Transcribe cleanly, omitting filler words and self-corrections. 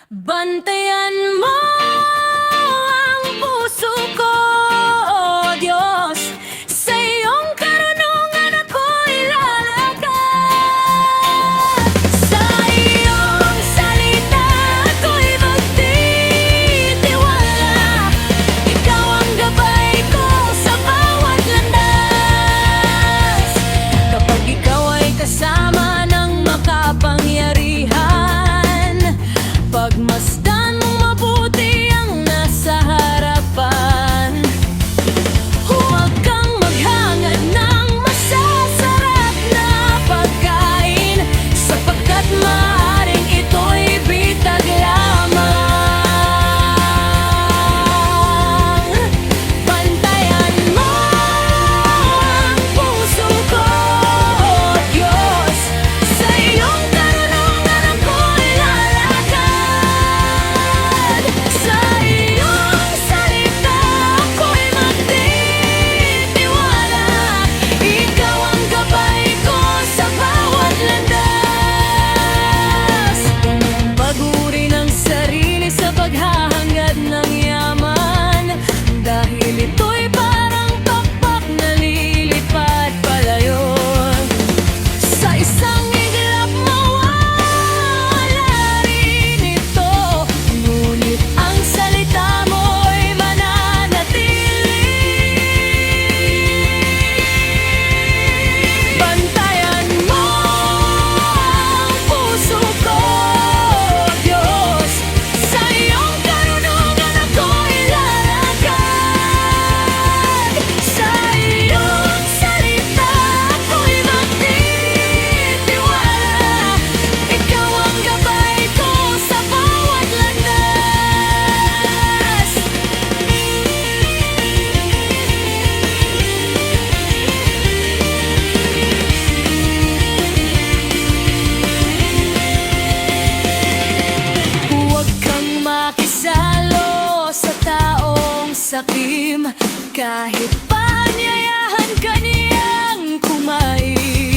Bantayan mo ang puso ko, oh Diyos. Sa iyong karunungan ako'y lalakad. Sa iyong salita ako'y magtitiwala. Ikaw ang gabay ko sa bawat landas. Kapag ikaw ay kasama ng makapangyarihan, pagmasdan mong mabuti ang nasa harapan. Huwag kang maghangad ng masasarap na pagkain, sapagkat maaaring ito'y bitag lamang. Bantayan mo ang puso ko, oh Diyos. Sa iyong karunungan ako'y lalakad. Sa iyong salita ako'y magtitiwala. Ikaw ang gabay ko sa bawat landas. Paguri ng sarili sa paghahangad ng yaman, dahil ito'y parang pakpak na lilipad palayo. Sa isang iglap mawawala rin ito, ngunit ang salita mo'y mananatili. Bantayan mo ang puso ko, Diyos. Sa iyong karunungan ako'y lalakad. Sa iyong salita ako'y magtitiwala. Ikaw ang gabay ko sa bawat landas. Huwag kang makisalo sa taong sakim, kahit paanyayahan ka niyang kumain.